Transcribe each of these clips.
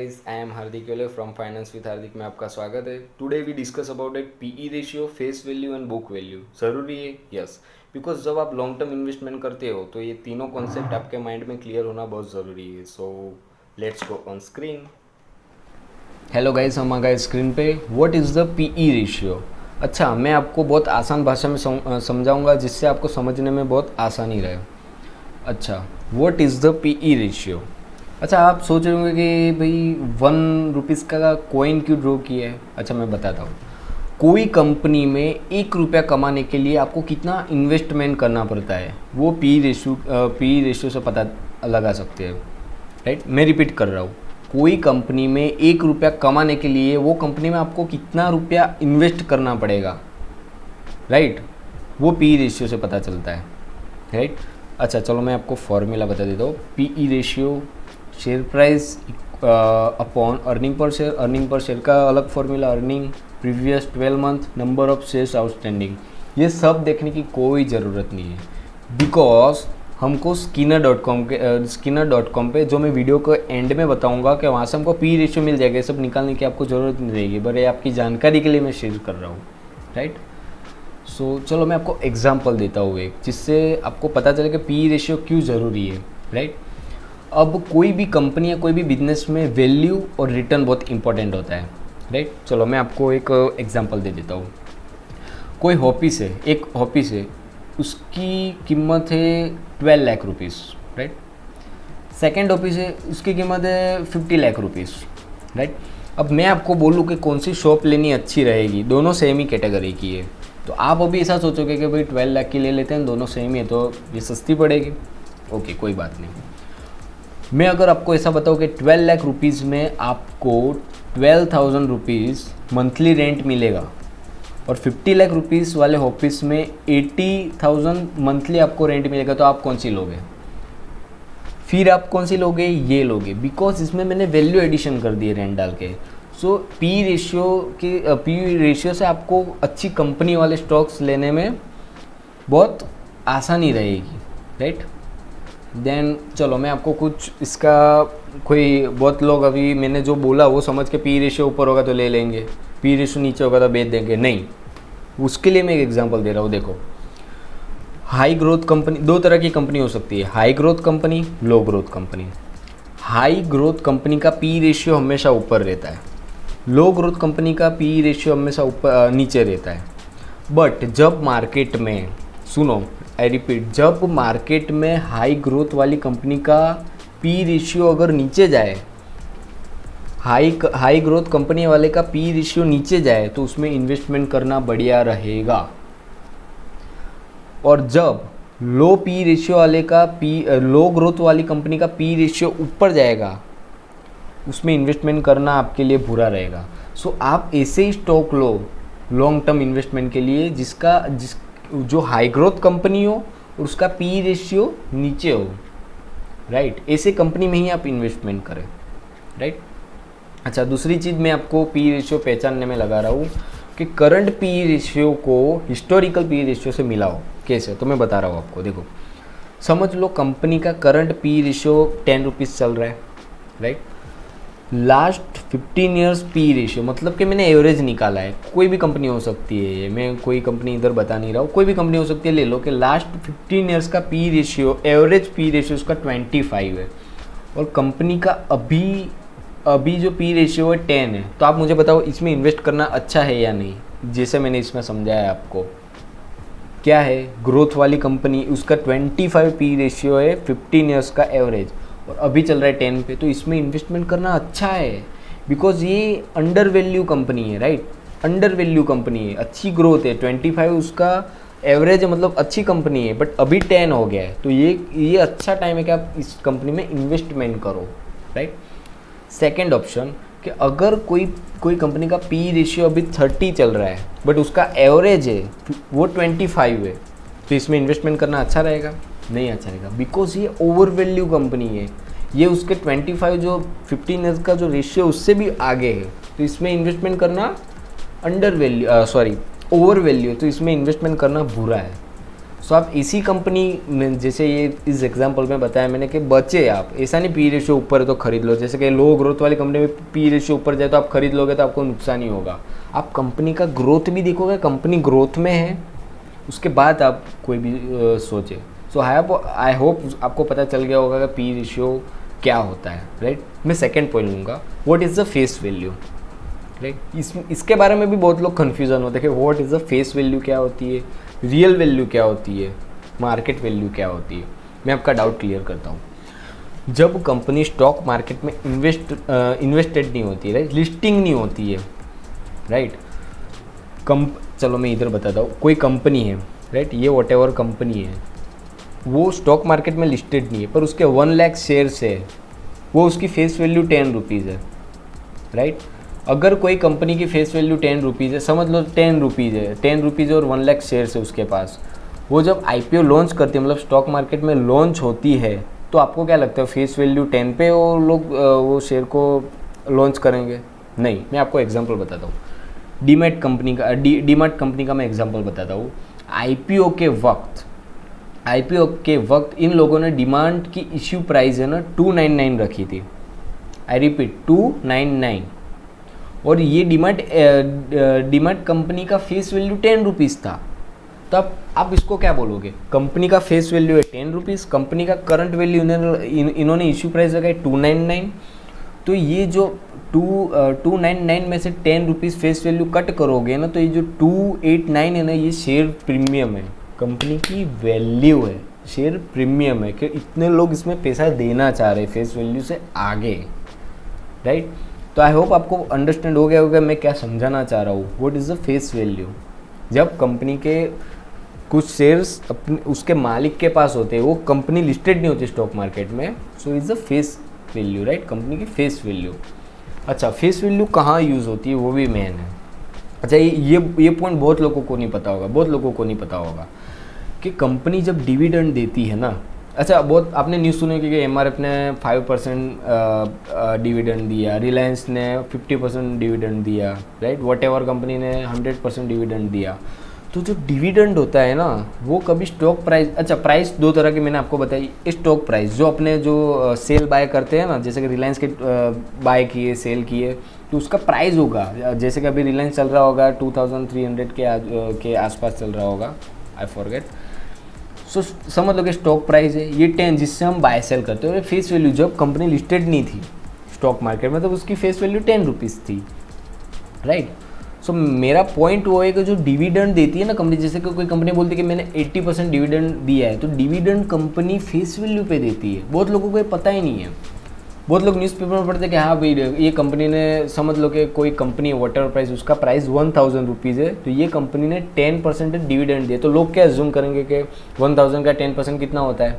Guys, I am Hardik Yole from finance with Hardik में आपका स्वागत है। टुडे वी डिस्कस अबाउट एक PE ratio, face value and book value. ज़रूरी है, यस, बिकॉज जब आप लॉन्ग टर्म इन्वेस्टमेंट करते हो तो ये तीनों कॉन्सेप्ट आपके माइंड में क्लियर होना बहुत ज़रूरी है। So let's go on screen. Hello guys, हम आ गए स्क्रीन पे। What is the PE ratio? अच्छा, मैं आपको बहुत आसान भाषा में समझाऊंगा जिससे आपको समझने में बहुत आसानी रहे। अच्छा, what is the PE ratio? अच्छा, आप सोच रहे होंगे कि भाई 1 रुपीज़ का कॉइन क्यों ड्रॉ किया है। अच्छा, मैं बताता हूँ। कोई कंपनी में 1 रुपया कमाने के लिए आपको कितना इन्वेस्टमेंट करना पड़ता है वो पी रेशियो से पता लगा सकते हैं। राइट, मैं रिपीट कर रहा हूँ। कोई कंपनी में 1 रुपया कमाने के लिए वो कंपनी में आपको कितना रुपया इन्वेस्ट करना पड़ेगा, राइट, वो पी रेशियो से पता चलता है। राइट, अच्छा चलो मैं आपको फॉर्मूला बता देता हूँ। PE ratio, share price upon earning पर शेयर का अलग formula, earning previous 12 month, number of shares outstanding. ये सब देखने की कोई ज़रूरत नहीं है, बिकॉज हमको स्किनर.com पे जो मैं वीडियो को एंड में बताऊंगा कि वहाँ से हमको पी रेशियो मिल जाएगा। ये सब निकालने की आपको ज़रूरत नहीं रहेगी, बट ये आपकी जानकारी के लिए मैं शेयर कर रहा हूँ। राइट, सो चलो मैं आपको एग्जांपल देता हूँ एक, जिससे आपको पता चले कि पी रेशियो क्यों ज़रूरी है। राइट, अब कोई भी कंपनी या कोई भी बिजनेस में वैल्यू और रिटर्न बहुत इंपॉर्टेंट होता है। राइट, चलो मैं आपको एक एग्जांपल दे देता हूँ। कोई एक ऑफिस है, उसकी कीमत है 12 lakh rupees. Right, second office है, उसकी कीमत है 50 लाख रुपीज़। राइट, अब मैं आपको बोलूँ कि कौन सी शॉप लेनी अच्छी रहेगी, दोनों सेम ही कैटेगरी की है, तो आप अभी ऐसा सोचोगे कि भाई 12 लाख की ले लेते हैं, दोनों सेम ही है तो ये सस्ती पड़ेगी। ओके, कोई बात नहीं। मैं अगर आपको ऐसा बताऊँ कि 12 लाख रुपीज़ में आपको 12,000 रुपीज़ मंथली रेंट मिलेगा और 50 लाख रुपीज़ वाले ऑफिस में 80,000 मंथली आपको रेंट मिलेगा, तो आप कौन सी लोगे? फिर आप कौन सी लोगे? ये लोगे, बिकॉज इसमें मैंने वैल्यू एडिशन कर दी है रेंट डाल के। सो पी रेशियो से आपको अच्छी कंपनी वाले स्टॉक्स लेने में बहुत आसानी रहेगी। राइट, देन चलो मैं आपको कुछ इसका, कोई बहुत लोग अभी मैंने जो बोला वो समझ के पी रेशियो ऊपर होगा तो ले लेंगे, पी रेशियो नीचे होगा तो बेच देंगे। नहीं, उसके लिए मैं एक एग्जांपल दे रहा हूँ। देखो, हाई ग्रोथ कंपनी, दो तरह की कंपनी हो सकती है, high growth company, low growth company. High growth company का पी रेशियो हमेशा ऊपर रहता है, लो ग्रोथ कंपनी का पी रेशियो हमेशा ऊपर नीचे रहता है। बट जब मार्केट में, सुनो आई रिपीट, जब मार्केट में हाई ग्रोथ वाली कंपनी का पी रेशियो अगर नीचे जाए, हाई ग्रोथ कंपनी वाले का पी रेशियो नीचे जाए तो उसमें इन्वेस्टमेंट करना बढ़िया रहेगा। और जब लो ग्रोथ वाली कंपनी का पी रेशियो ऊपर जाएगा, उसमें इन्वेस्टमेंट करना आपके लिए बुरा रहेगा। सो आप ऐसे ही स्टॉक लो लॉन्ग टर्म इन्वेस्टमेंट के लिए जो हाई ग्रोथ कंपनी हो और उसका पी रेशियो नीचे हो। राइट, ऐसे कंपनी में ही आप इन्वेस्टमेंट करें। राइट, अच्छा दूसरी चीज़ मैं आपको पी रेशियो पहचानने में लगा रहा हूँ कि करंट पी रेशियो को हिस्टोरिकल पी रेशियो से मिलाओ। कैसे, तो मैं बता रहा हूँ आपको। देखो, समझ लो कंपनी का करंट पी रेशियो 10 रुपीज़ चल रहा है। Right, last 15 years P ratio, मतलब कि मैंने एवरेज निकाला है, कोई भी कंपनी हो सकती है ये, मैं कोई कंपनी इधर बता नहीं रहा हूँ, कोई भी कंपनी हो सकती है। ले लो कि लास्ट 15 ईयर्स का P ratio, average P ratio उसका 25 है और कंपनी का अभी जो पी रेशियो है 10 है, तो आप मुझे बताओ इसमें इन्वेस्ट करना अच्छा है या नहीं? जैसे मैंने इसमें समझाया आपको, क्या है, ग्रोथ वाली कंपनी, उसका 25 पी रेशियो है, 15 ईयर्स का एवरेज, और अभी चल रहा है 10 पे, तो इसमें इन्वेस्टमेंट करना अच्छा है, बिकॉज ये अंडर वैल्यू कंपनी है। राइट, अंडर वैल्यू कंपनी है, अच्छी ग्रोथ है, 25 उसका एवरेज है, मतलब अच्छी कंपनी है, बट अभी 10 हो गया है, तो ये अच्छा टाइम है कि आप इस कंपनी में इन्वेस्टमेंट करो। राइट, सेकेंड ऑप्शन कि अगर कोई कंपनी का पी रेशियो अभी 30 चल रहा है बट उसका एवरेज है वो 25 है, तो इसमें इन्वेस्टमेंट करना अच्छा रहेगा? नहीं अच्छा रहेगा, बिकॉज ये ओवर वैल्यू कंपनी है, ये उसके 25 जो 15 ईयर्स का जो रेशियो उससे भी आगे है, तो इसमें इन्वेस्टमेंट करना ओवर वैल्यू है, तो इसमें इन्वेस्टमेंट करना बुरा है। सो आप इसी कंपनी में, जैसे ये इस एग्जांपल में बताया मैंने कि बचे आप, ऐसा नहीं पी रेशियो ऊपर है तो खरीद लो, जैसे कि लो ग्रोथ वाली कंपनी में पी रेशियो ऊपर जाए तो आप खरीद लोगे तो आपको नुकसान ही होगा। आप कंपनी का ग्रोथ भी देखोगे, कंपनी ग्रोथ में है, उसके बाद आप कोई भी सोचे। सो आई होप आपको पता चल गया होगा कि पी रेशियो क्या होता है, राइट। मैं सेकेंड पॉइंट लूँगा, what is the face value, right. इसके बारे में भी बहुत लोग कन्फ्यूज़न होते हैं कि what is the face value क्या होती है, रियल वैल्यू क्या होती है, मार्केट वैल्यू क्या होती है। मैं आपका डाउट क्लियर करता हूँ। जब कंपनी स्टॉक मार्केट में इन्वेस्टेड नहीं होती है, राइट, लिस्टिंग नहीं होती है, राइट, चलो मैं इधर बताता हूँ। कोई कंपनी है, राइट, ये वॉट एवर कंपनी है, वो स्टॉक मार्केट में लिस्टेड नहीं है, पर उसके 1 लाख शेयर्स है, वो उसकी फेस वैल्यू 10 रुपीज़ है, राइट। अगर कोई कंपनी की फेस वैल्यू 10 रुपीज़ है, समझ लो 10 रुपीज़ है, 10 रुपीज़ और 1 लाख शेयर्स है उसके पास, वो जब IPO लॉन्च करती है, मतलब स्टॉक मार्केट में लॉन्च होती है, तो आपको क्या लगता है फेस वैल्यू 10 पे और लोग वो शेयर को लॉन्च करेंगे? नहीं। मैं आपको एग्जांपल बताता हूँ। डीमैट कंपनी का मैं एग्जांपल बताता हूँ। IPO के वक्त इन लोगों ने डिमांड की इश्यू प्राइस है ना 299 रखी थी। आई रिपीट 299, और ये डीमैट कंपनी का फेस वैल्यू 10 रुपीज़ था। तब आप इसको क्या बोलोगे? कंपनी का फेस वैल्यू है 10 रुपीज़, कंपनी का करंट वैल्यू इन्होंने इश्यू प्राइस लगाई 299, तो ये जो 299 में से 10 रुपीज़ फेस वैल्यू कट करोगे ना, तो ये जो 289 है ना, ये शेयर प्रीमियम है, कंपनी की वैल्यू है, शेयर प्रीमियम है कि इतने लोग इसमें पैसा देना चाह रहे हैं फेस वैल्यू से आगे, राइट। तो आई होप आपको अंडरस्टैंड हो गया होगा मैं क्या समझाना चाह रहा हूँ। What is the face value? जब कंपनी के कुछ शेयर्स अपने उसके मालिक के पास होते हैं, वो कंपनी लिस्टेड नहीं होती स्टॉक मार्केट में, so is the face value, right, company की फेस वैल्यू। अच्छा, फेस वैल्यू कहाँ यूज़ होती है वो भी मेन है। अच्छा, ये पॉइंट बहुत लोगों को नहीं पता होगा कि कंपनी जब डिविडेंड देती है ना, अच्छा बहुत आपने न्यूज़ सुनी कि MRF ने 5% डिविडेंड दिया, रिलायंस ने 50% डिविडेंड दिया, राइट, वॉट एवर कंपनी ने 100% डिविडेंड दिया। तो जो डिविडेंड होता है ना, वो कभी स्टॉक प्राइस, अच्छा प्राइस दो तरह की मैंने आपको बताई। स्टॉक प्राइस जो अपने जो सेल बाय करते हैं ना, जैसे कि रिलायंस के बाय किए, सेल किए, तो उसका प्राइस होगा, जैसे कि अभी रिलायंस चल रहा होगा 2300 के आसपास चल रहा होगा, आई फॉरगेट। सो समझ लो कि स्टॉक प्राइस है ये 10, जिससे हम बाय सेल करते हैं। फेस वैल्यू जब कंपनी लिस्टेड नहीं थी स्टॉक मार्केट में, तब उसकी फेस वैल्यू 10 रुपीज़ थी, राइट। सो मेरा पॉइंट वो है कि जो डिविडेंड देती है ना कंपनी, जैसे कि कोई कंपनी बोलती है कि मैंने 80% डिविडेंड दिया है, तो डिविडेंड कंपनी फेस वैल्यू पे देती है। बहुत लोगों को ये पता ही नहीं है। बहुत लोग न्यूज़पेपर में पढ़ते हैं कि हाँ भाई ये कंपनी ने, समझ लो कि कोई कंपनी है वॉटर प्राइस, उसका प्राइस 1000 रुपीज़ है, तो ये कंपनी ने 10% डिविडेंड दिया, तो लोग क्या अज्यूम करेंगे कि 1000 का 10% कितना होता है,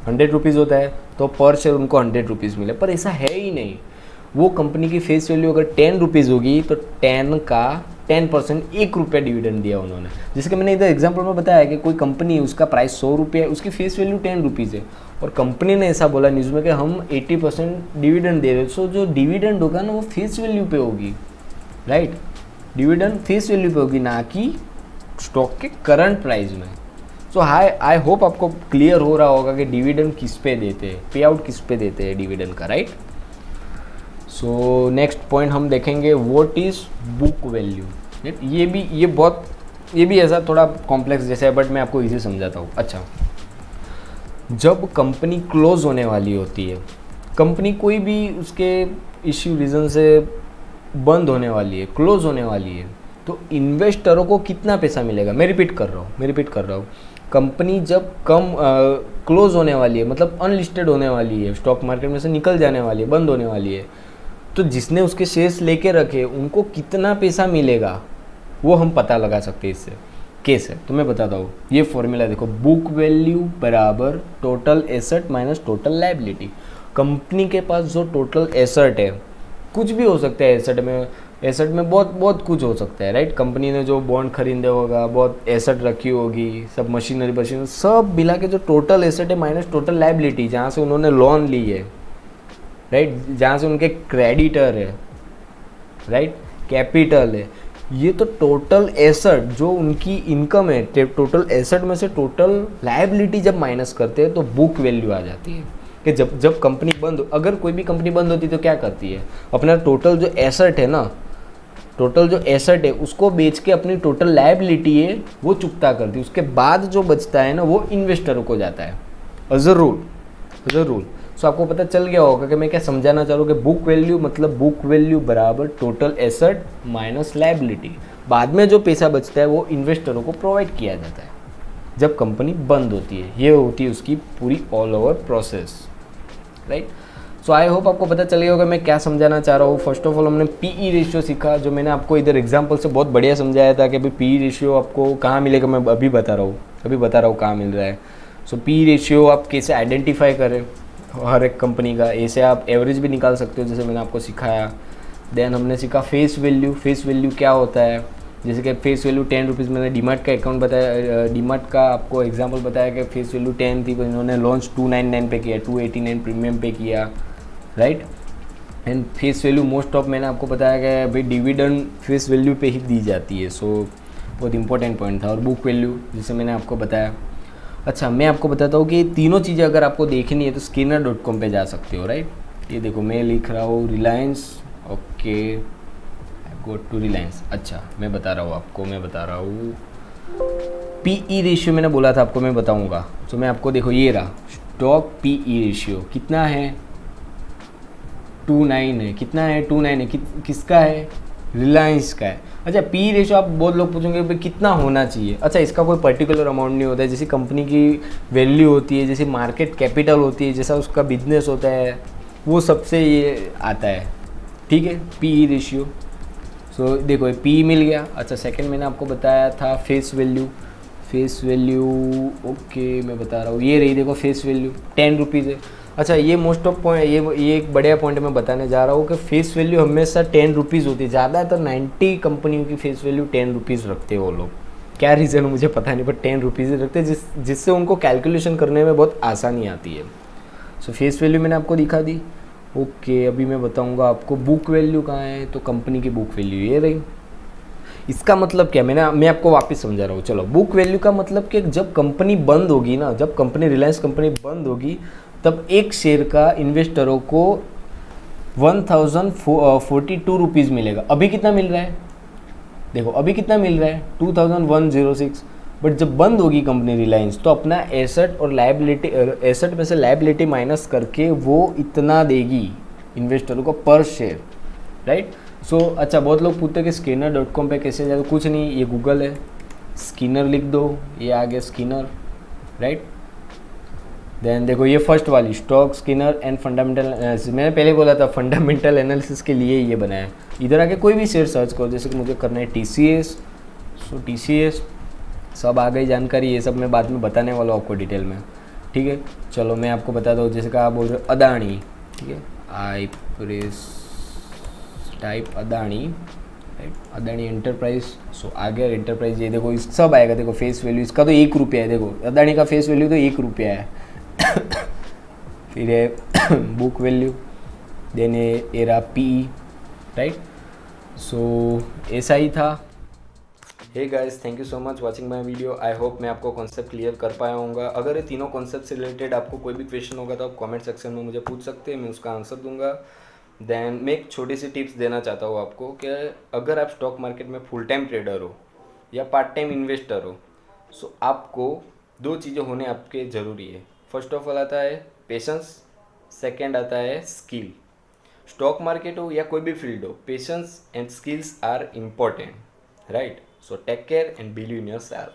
100 रुपीज़ होता है, तो पर शेयर उनको 100 रुपीज़ मिले। पर ऐसा है ही नहीं। वो कंपनी की फेस वैल्यू अगर 10 रुपीज़ होगी तो 10 का 10% ₹1 डिविडेंड दिया उन्होंने। जैसे कि मैंने इधर एग्जांपल में बताया कि कोई कंपनी है, उसका प्राइस 100 रुपये है, उसकी फेस वैल्यू 10 रुपीज़ है, और कंपनी ने ऐसा बोला न्यूज़ में कि हम 80% डिविडेंड दे रहे हैं। सो जो डिविडेंड होगा ना, वो फेस वैल्यू पे होगी, राइट। डिविडेंड फेस वैल्यू पे होगी, ना कि स्टॉक के करंट प्राइस में। सो आई होप आपको क्लियर हो रहा होगा कि डिविडेंड किस पे देते हैं, पे आउट किस पे देते हैं डिविडेंड का, राइट। सो नेक्स्ट पॉइंट हम देखेंगे, व्हाट इज़ बुक वैल्यू। ये भी ऐसा थोड़ा कॉम्प्लेक्स जैसा है, बट मैं आपको इजी समझाता हूँ। अच्छा, जब कंपनी क्लोज होने वाली होती है, कंपनी कोई भी उसके इश्यू रीज़न से बंद होने वाली है, क्लोज होने वाली है, तो इन्वेस्टरों को कितना पैसा मिलेगा? मैं रिपीट कर रहा हूँ। कंपनी जब क्लोज होने वाली है, मतलब अनलिस्टेड होने वाली है, स्टॉक मार्केट में से निकल जाने वाली है, बंद होने वाली है, तो जिसने उसके शेयर्स लेके रखे उनको कितना पैसा मिलेगा वो हम पता लगा सकते हैं इससे। केस है तो मैं बताता हूँ। ये फॉर्मूला देखो, बुक वैल्यू बराबर total asset minus total liability. Company के पास जो टोटल एसेट है, कुछ भी हो सकता है एसेट में बहुत कुछ हो सकता है, राइट। कंपनी ने जो बॉन्ड खरीदे होगा, बहुत एसेट रखी होगी, सब मशीनरी सब मिला के जो टोटल एसेट है माइनस टोटल लायबिलिटी, जहाँ से उन्होंने लोन ली है, राइट, जहाँ से उनके क्रेडिटर है, राइट, कैपिटल है, ये तो टोटल एसेट जो उनकी इनकम है, टोटल एसेट में से टोटल लायबिलिटी जब माइनस करते हैं तो बुक वैल्यू आ जाती है। कि जब जब कंपनी बंद, अगर कोई भी कंपनी बंद होती है तो क्या करती है, अपना टोटल जो एसेट है ना, टोटल जो एसेट है उसको बेच के अपनी टोटल लायबिलिटी है वो चुकता करती है। उसके बाद जो बचता है ना वो इन्वेस्टरों को जाता है एज अ रूल। सो आपको पता चल गया होगा कि मैं क्या समझाना चाह रहा हूँ कि बुक वैल्यू मतलब बुक वैल्यू बराबर टोटल एसेट माइनस लायबिलिटी। बाद में जो पैसा बचता है वो इन्वेस्टरों को प्रोवाइड किया जाता है जब कंपनी बंद होती है। ये होती है उसकी पूरी all over process, right. So I hope आपको पता चल गया होगा मैं क्या समझाना चाह रहा हूँ। फर्स्ट ऑफ ऑल हमने पीई रेशियो सीखा, जो मैंने आपको इधर एग्जांपल से बहुत बढ़िया समझाया था कि भाई पीई रेशियो आपको कहाँ मिलेगा, मैं अभी बता रहा हूँ कहाँ मिल रहा है। सो पीई रेशियो आप कैसे आइडेंटिफाई करें हर एक कंपनी का, ऐसे आप एवरेज भी निकाल सकते हो जैसे मैंने आपको सिखाया। देन हमने सीखा फेस वैल्यू क्या होता है, जैसे कि फेस वैल्यू 10 रुपीज़। मैंने डीमार्ट का अकाउंट बताया, डीमार्ट का आपको एग्जांपल बताया कि फेस वैल्यू 10 थी, तो इन्होंने लॉन्च 299 पे किया, 289 प्रीमियम पे किया, right. And face value most of मैंने आपको बताया कि भाई डिविडेंड फेस वैल्यू पे ही दी जाती है। सो बहुत इंपॉर्टेंट पॉइंट था। और बुक वैल्यू जैसे मैंने आपको बताया। अच्छा, मैं आपको बताता हूँ कि तीनों चीज़ें अगर आपको देखनी है तो skinner.com पे जा सकते हो, राइट। ये देखो मैं लिख रहा हूँ Reliance, okay go to Reliance. अच्छा मैं बता रहा हूँ पीई रेशियो मैंने बोला था आपको मैं बताऊँगा। तो मैं आपको देखो ये रहा स्टॉक पीई रेशियो कितना है, 29 है। कितना है 29 है, किसका है, रिलायंस का है। अच्छा पी रेशो आप बहुत लोग पूछेंगे भाई कितना होना चाहिए। अच्छा इसका कोई पर्टिकुलर अमाउंट नहीं होता है, जैसी कंपनी की वैल्यू होती है, जैसे मार्केट कैपिटल होती है, जैसा उसका बिजनेस होता है वो सबसे ये आता है, ठीक है पी रेशियो। सो देखो पी मिल गया। अच्छा सेकंड मैंने आपको बताया था फेस वैल्यू, ओके मैं बता रहा हूँ ये रही, देखो फेस वैल्यू 10 रुपीज़ है। अच्छा ये मोस्ट ऑफ पॉइंट, ये एक बढ़िया पॉइंट मैं बताने जा रहा हूँ कि फेस वैल्यू हमेशा 10 रुपीज़ होती है। ज़्यादातर 90 कंपनियों की फेस वैल्यू 10 रुपीज़ रखते हैं वो लोग, क्या रीज़न मुझे पता नहीं, बट 10 रुपीज़ ही रखते हैं जिससे उनको कैलकुलेशन करने में बहुत आसानी आती है। सो फेस वैल्यू मैंने आपको दिखा दी, ओके। अभी मैं बताऊँगा आपको बुक वैल्यू कहाँ है, तो कंपनी की बुक वैल्यू ये रही। इसका मतलब क्या, मैं आपको वापस समझा रहा हूँ। चलो बुक वैल्यू का मतलब कि जब कंपनी बंद होगी ना, जब कंपनी रिलायंस कंपनी बंद होगी तब एक शेयर का इन्वेस्टरों को 1042 रुपीज़ मिलेगा। अभी कितना मिल रहा है, देखो अभी कितना मिल रहा है 2106। बट जब बंद होगी कंपनी रिलायंस तो अपना एसेट और लायबिलिटी, एसेट में से लायबिलिटी माइनस करके वो इतना देगी इन्वेस्टरों को पर शेयर, राइट। सो अच्छा बहुत लोग पूछते हैं कि skinner.com पे कैसे जाए, तो कुछ नहीं, ये गूगल है, स्किनर लिख दो, ये आ गया स्किनर, राइट। देन देखो ये फर्स्ट वाली stock Skinner and fundamental analysis, मैंने पहले बोला था फंडामेंटल एनालिसिस के लिए ये बनाया। इधर आके कोई भी शेयर सर्च करो, जैसे कि मुझे करना है TCS, सो TCS सब आ गई जानकारी, ये सब मैं बाद में बताने वाला हूँ आपको डिटेल में, ठीक है। चलो मैं आपको बता दूँ, जैसे कि आप बोल रहे हो अदानी, ठीक है, I press type Adani, Adani enterprise. So आ गया एंटरप्राइज, ये देखो इस सब आएगा। देखो फेस वैल्यू इसका तो 1 रुपया है, देखो अदानी का फेस वैल्यू तो 1 रुपया है। फिर है बुक वैल्यू, देन ये रहा पी, राइट। सो ऐसा ही था। Hey guys, thank you so much watching my video. I hope मैं आपको कॉन्सेप्ट क्लियर कर पाया होऊंगा। अगर ये तीनों कॉन्सेप्ट से रिलेटेड आपको कोई भी क्वेश्चन होगा तो आप कमेंट सेक्शन में मुझे पूछ सकते हैं, मैं उसका आंसर दूंगा। देन मैं एक छोटी सी टिप्स देना चाहता हूँ आपको कि अगर आप स्टॉक मार्केट में फुल टाइम ट्रेडर हो या पार्ट टाइम इन्वेस्टर हो, सो आपको 2 चीज़ें होने आपके ज़रूरी है। फर्स्ट ऑफ ऑल आता है पेशेंस, सेकेंड आता है स्किल। स्टॉक मार्केट हो या कोई भी फील्ड हो, patience and skills are important, right. So take care and believe in your self.